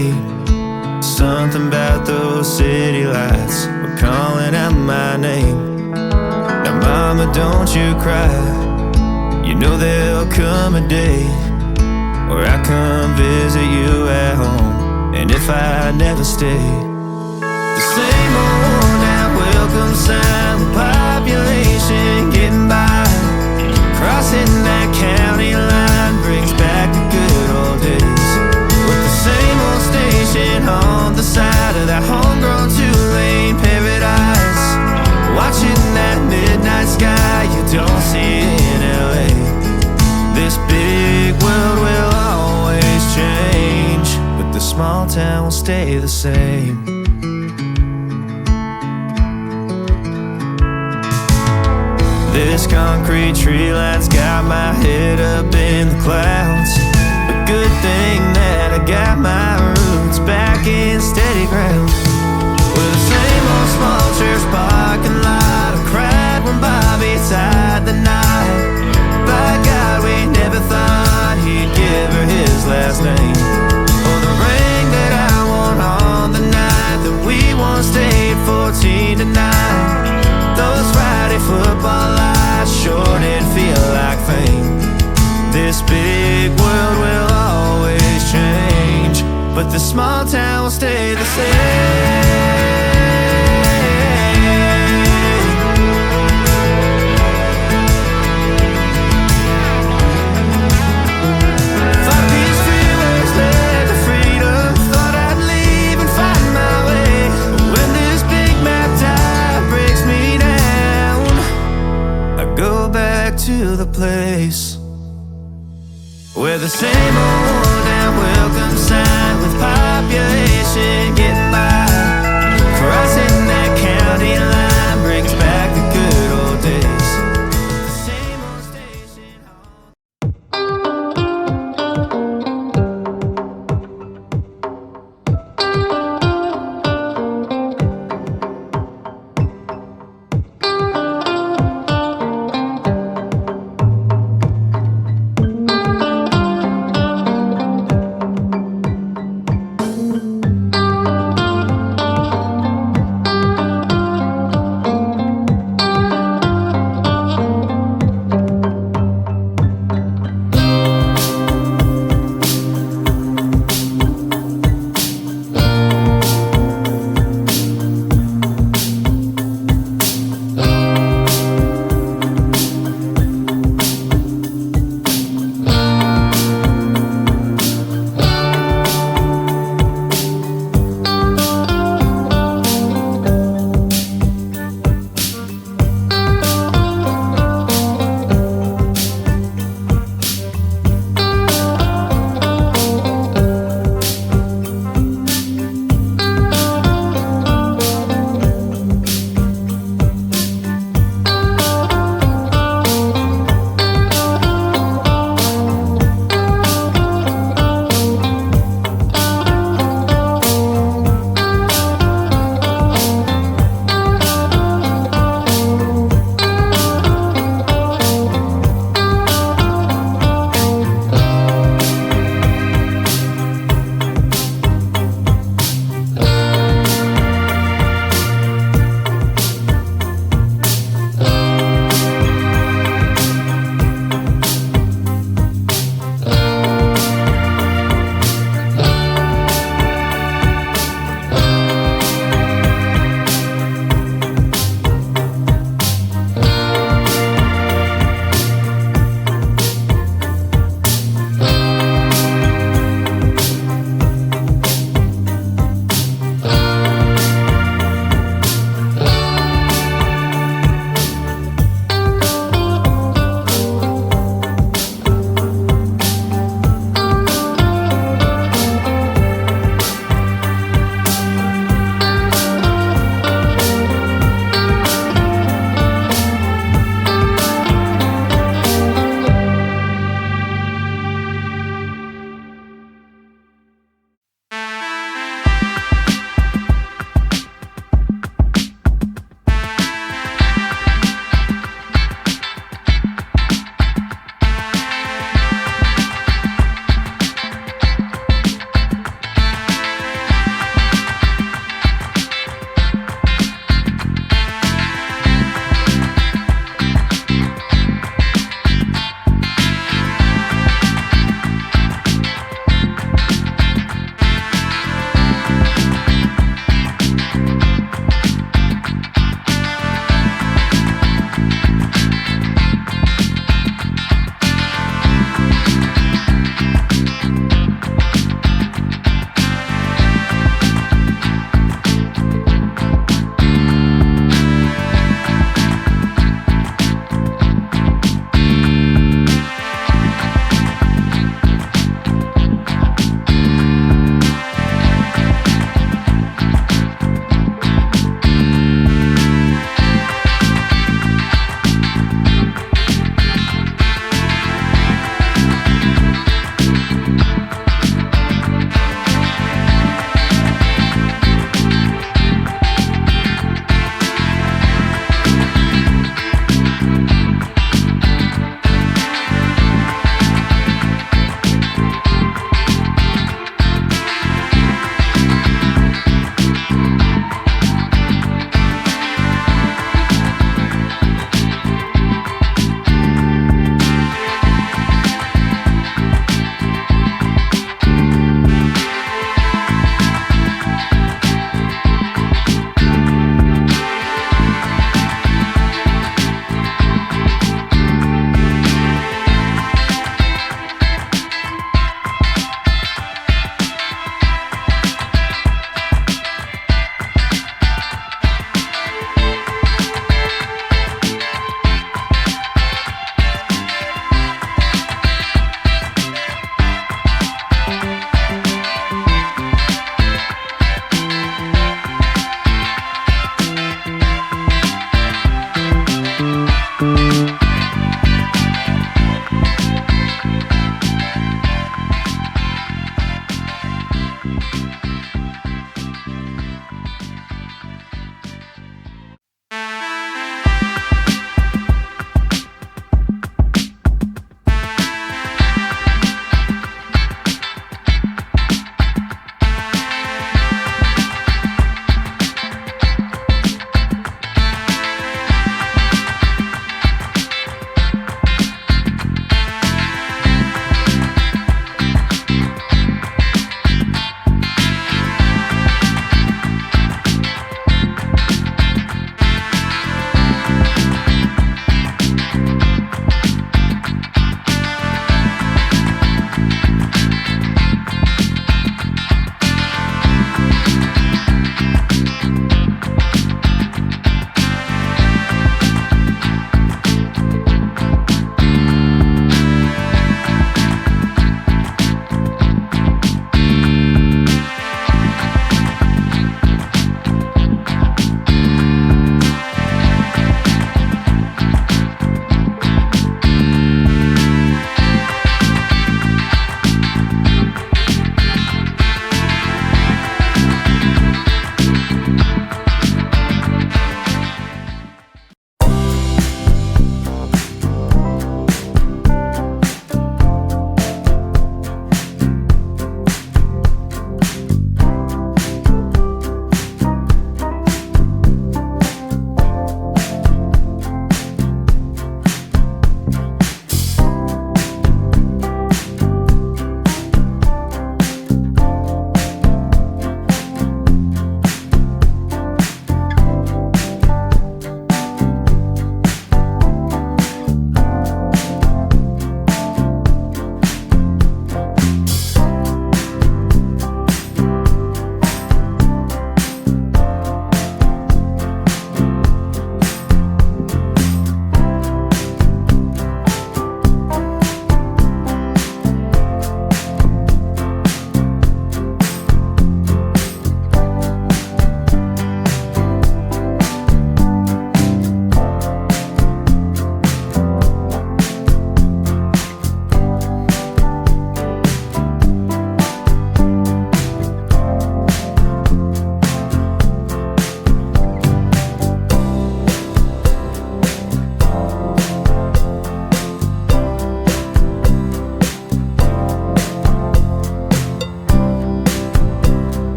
late. Something about those city lights were calling out my name. Now mama, don't you cry. You know there'll come a day where I come visit you at home. And if I never stay, the same old worn out welcome sign with population getting by. Crossing that county line brings back the good old days, with the same old station on the side of that homegrown two-lane paradise. Watching that midnight sky you don't see in LA. This big world will always change, but the small town will stay the same. This concrete tree line's got my head up in the clouds. A good thing that I got my roots back in steady ground. With the same old small church parking lot, I cried when Bobby tied the knot. By God, we never thought he'd give her his last name, or the ring that I wore on the night that we once stayed 14 to 9. Those Friday football lights sure did feel like fame. This big world will always change, but the small town will stay the same. To the place where the same old worn out welcome sign with population getting by. Crossing that county line brings back the good old days. The same old station